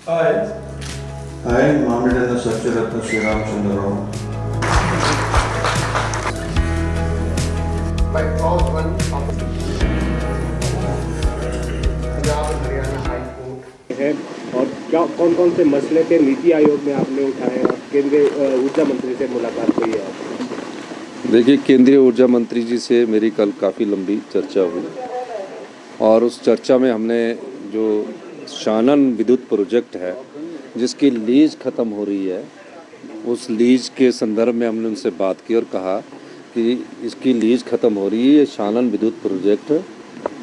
I, I, Mamirana Satyaratna Sri Ramchandra Rao, by clause 1 of Punjab and Haryana high court है और क्या कौन कौन से मसले थे नीति आयोग में आपने उठाए और केंद्रीय ऊर्जा मंत्री से मुलाकात हुई है आपकी? देखिए, केंद्रीय ऊर्जा मंत्री जी से मेरी कल काफ़ी लंबी चर्चा हुई और उस चर्चा में हमने जो शानन विद्युत प्रोजेक्ट है जिसकी लीज ख़त्म हो रही है, उस लीज के संदर्भ में हमने उनसे बात की और कहा कि इसकी लीज ख़त्म हो रही है। ये शानन विद्युत प्रोजेक्ट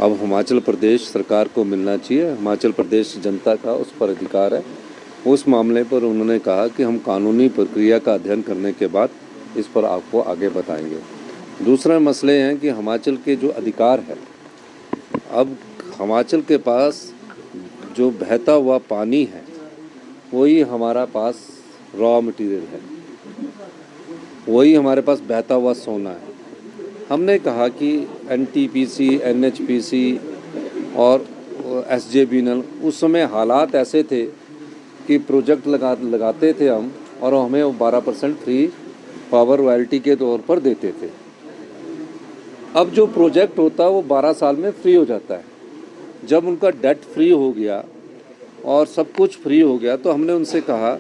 अब हिमाचल प्रदेश सरकार को मिलना चाहिए, हिमाचल प्रदेश जनता का उस पर अधिकार है। उस मामले पर उन्होंने कहा कि हम कानूनी प्रक्रिया का अध्ययन करने के बाद इस पर आपको आगे बताएंगे। दूसरा मसले हैं कि हिमाचल के जो अधिकार है, अब हिमाचल के पास जो बहता हुआ पानी है वही हमारा पास रॉ मटेरियल है, वही हमारे पास बहता हुआ सोना है। हमने कहा कि एनटीपीसी, एनएचपीसी और एसजेवीएनएल उस समय हालात ऐसे थे कि प्रोजेक्ट लगाते थे हम और हमें 12% फ्री पावर रॉयल्टी के तौर पर देते थे। अब जो प्रोजेक्ट होता है वो 12 साल में फ्री हो जाता है। जब उनका डेट फ्री हो गया और सब कुछ फ्री हो गया तो हमने उनसे कहा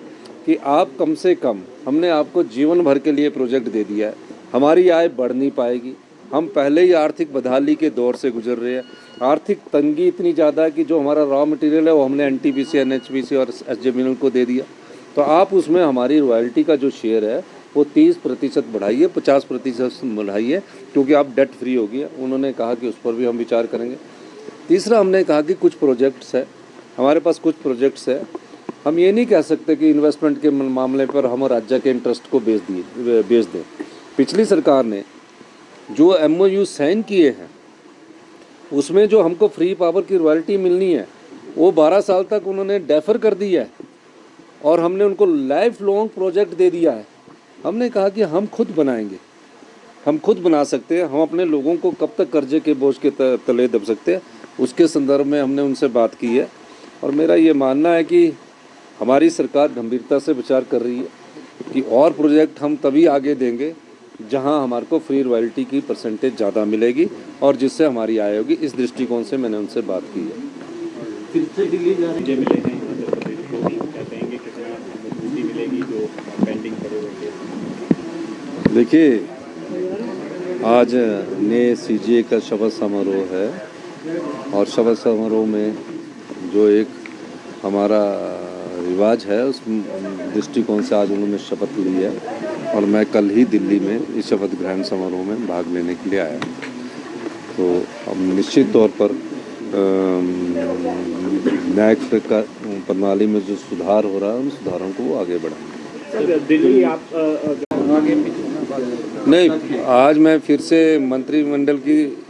कि आप कम से कम, हमने आपको जीवन भर के लिए प्रोजेक्ट दे दिया है, हमारी आय बढ़ नहीं पाएगी। हम पहले ही आर्थिक बदहाली के दौर से गुजर रहे हैं, आर्थिक तंगी इतनी ज़्यादा है कि जो हमारा रॉ मटेरियल है वो हमने एनटीपीसी, एनएचपीसी और एसजेवीएनएल को दे दिया। तो आप उसमें हमारी रॉयल्टी का जो शेयर है वो 30% बढ़ाइए, 50% बढ़ाइए, क्योंकि आप डेट फ्री हो गई है। उन्होंने कहा कि उस पर भी हम विचार करेंगे। तीसरा हमने कहा कि कुछ प्रोजेक्ट्स है, हमारे पास कुछ प्रोजेक्ट्स है, हम ये नहीं कह सकते कि इन्वेस्टमेंट के मामले पर हम राज्य के इंटरेस्ट को बेच दें। पिछली सरकार ने जो एमओयू साइन किए हैं उसमें जो हमको फ्री पावर की रॉयल्टी मिलनी है वो 12 साल तक उन्होंने डेफर कर दिया है और हमने उनको लाइफ लॉन्ग प्रोजेक्ट दे दिया है। हमने कहा कि हम खुद बनाएंगे, हम खुद बना सकते हैं, हम अपने लोगों को कब तक कर्जे के बोझ के तले दब सकते हैं, उसके संदर्भ में हमने उनसे बात की है। और मेरा ये मानना है कि हमारी सरकार गंभीरता से विचार कर रही है कि और प्रोजेक्ट हम तभी आगे देंगे जहां हमारे को फ्री रॉयल्टी की परसेंटेज ज़्यादा मिलेगी और जिससे हमारी आय होगी। इस दृष्टिकोण से मैंने उनसे बात की है। देखिए, आज नए सीजीए का शपथ समारोह है और शपथ समारोह में जो एक हमारा रिवाज है उस दृष्टिकोण से आज उन्होंने शपथ ली है और मैं कल ही दिल्ली में इस शपथ ग्रहण समारोह में भाग लेने के लिए आया। तो हम निश्चित तौर पर न्यायिक प्रणाली में जो सुधार हो रहा है उन सुधारों को वो आगे बढ़ाएंगे। दिल्ली आप नहीं, आज मैं फिर से मंत्रिमंडल की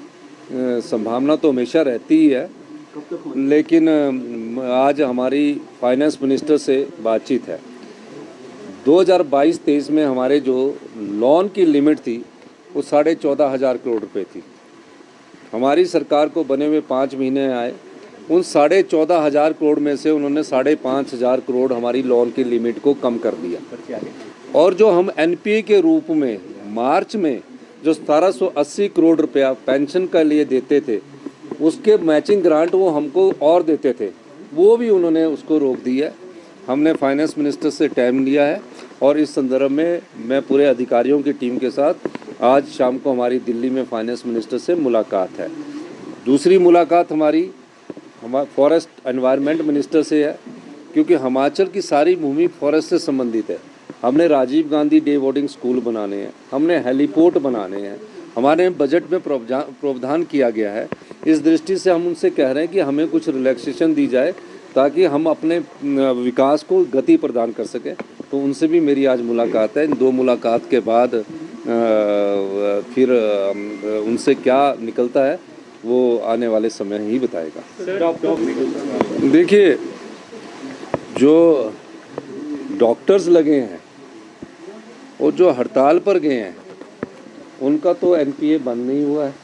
संभावना तो हमेशा रहती ही है, लेकिन आज हमारी फाइनेंस मिनिस्टर से बातचीत है। 2022-23 में हमारे जो लोन की लिमिट थी वो 14,500 करोड़ रुपए थी। हमारी सरकार को बने हुए 5 महीने आए, उन 14,500 करोड़ में से उन्होंने 5,500 करोड़ हमारी लोन की लिमिट को कम कर दिया। और जो हम एनपीए के रूप में मार्च में जो 1780 करोड़ रुपया पेंशन के लिए देते थे, उसके मैचिंग ग्रांट वो हमको और देते थे, वो भी उन्होंने उसको रोक दिया। हमने फाइनेंस मिनिस्टर से टाइम लिया है और इस संदर्भ में मैं पूरे अधिकारियों की टीम के साथ आज शाम को हमारी दिल्ली में फाइनेंस मिनिस्टर से मुलाकात है। दूसरी मुलाकात हमारी फॉरेस्ट एनवायरनमेंट मिनिस्टर से है, क्योंकि हिमाचल की सारी भूमि फॉरेस्ट से संबंधित है। हमने Rajiv Gandhi day boarding school बनाने हैं, हमने हेलीपोर्ट बनाने हैं, हमारे बजट में प्रावधान किया गया है। इस दृष्टि से हम उनसे कह रहे हैं कि हमें कुछ रिलैक्सेशन दी जाए ताकि हम अपने विकास को गति प्रदान कर सकें। तो उनसे भी मेरी आज मुलाकात है। इन 2 मुलाकात के बाद फिर उनसे क्या निकलता है वो आने वाले समय ही बताएगा। देखिए, जो डॉक्टर्स लगे हैं और जो हड़ताल पर गए हैं उनका तो एनपीए बंद नहीं हुआ है।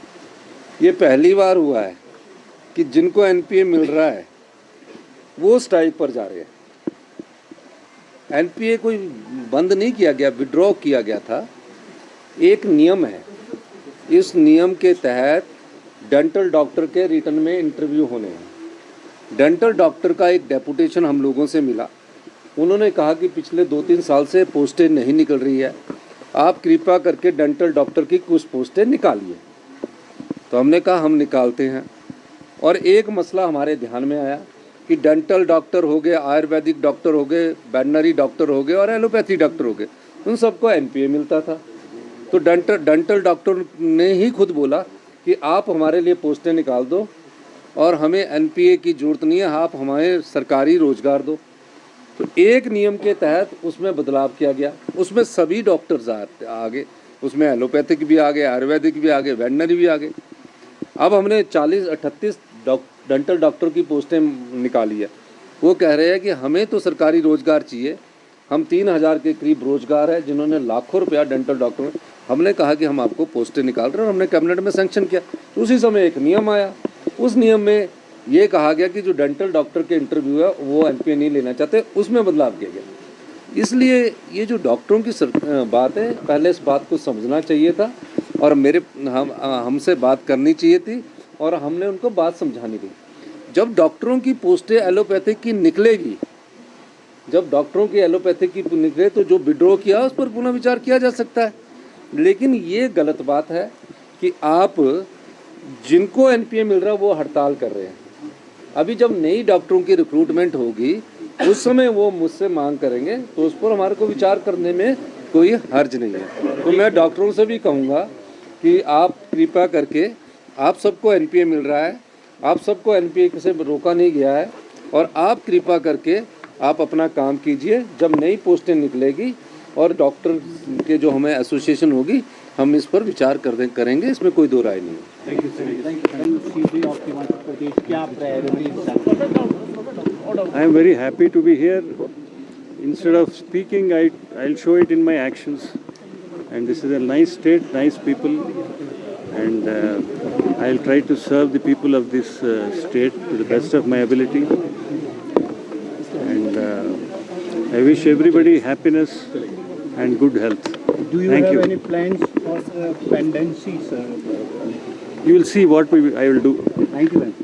ये पहली बार हुआ है कि जिनको एनपीए मिल रहा है वो स्ट्राइक पर जा रहे हैं। एनपीए कोई बंद नहीं किया गया, विड्रॉ किया गया था। एक नियम है, इस नियम के तहत डेंटल डॉक्टर के रिटर्न में इंटरव्यू होने हैं। डेंटल डॉक्टर का एक डेपुटेशन हम लोगों से मिला, उन्होंने कहा कि पिछले 2-3 साल से पोस्टें नहीं निकल रही है, आप कृपया करके डेंटल डॉक्टर की कुछ पोस्टें निकालिए। तो हमने कहा हम निकालते हैं। और एक मसला हमारे ध्यान में आया कि डेंटल डॉक्टर हो गए, आयुर्वेदिक डॉक्टर हो गए, वेटनरी डॉक्टर हो गए और एलोपैथी डॉक्टर हो गए, उन सबको एनपीए मिलता था। तो डेंटल डॉक्टर ने ही खुद बोला कि आप हमारे लिए पोस्टें निकाल दो और हमें एनपीए की ज़रूरत नहीं है, आप हमें सरकारी रोज़गार दो। तो एक नियम के तहत उसमें बदलाव किया गया, उसमें सभी डॉक्टर्स आ गए, उसमें एलोपैथिक भी आ गए, आयुर्वेदिक भी आ गए, वेटनरी भी आ गए। अब हमने 40-38 डेंटल डॉक्टर की पोस्टें निकाली है। वो कह रहे हैं कि हमें तो सरकारी रोज़गार चाहिए, हम 3000 के करीब रोज़गार है जिन्होंने लाखों रुपया डेंटल डॉक्टर में। हमने कहा कि हम आपको पोस्टें निकाल रहे हैं और हमने कैबिनेट में सैंक्शन किया। तो उसी समय एक नियम आया, उस नियम में ये कहा गया कि जो डेंटल डॉक्टर के इंटरव्यू है वो एनपीए नहीं लेना चाहते, उसमें बदलाव किया गया। इसलिए ये जो डॉक्टरों की बात है, पहले इस बात को समझना चाहिए था और हमसे बात करनी चाहिए थी और हमने उनको बात समझानी थी। जब डॉक्टरों की पोस्टें एलोपैथिक की निकलेगी, जब डॉक्टरों की एलोपैथिक की निकले तो जो विड्रॉ किया उस पर पुनः विचार किया जा सकता है। लेकिन ये गलत बात है कि आप जिनको एनपीए मिल रहा है वो हड़ताल कर रहे हैं। अभी जब नई डॉक्टरों की रिक्रूटमेंट होगी उस समय वो मुझसे मांग करेंगे, तो उस पर हमारे को विचार करने में कोई हर्ज नहीं है। तो मैं डॉक्टरों से भी कहूँगा कि आप कृपया करके, आप सबको एनपीए मिल रहा है, आप सबको एनपीए से रोका नहीं गया है, और आप कृपया करके आप अपना काम कीजिए। जब नई पोस्टें निकलेगी और डॉक्टर के जो हमें एसोसिएशन होगी, हम इस पर विचार करेंगे, इसमें कोई दो राय नहीं है। Thank you sir. I am very happy to be here. Instead of speaking, I'll show it in my actions. And this is a nice state, nice people, and I'll try to serve the people of this state to the best of my ability. And I wish everybody happiness and good health. Do you Thank have you. any plans for pendency, sir? You will see what I will do. Thank you, man.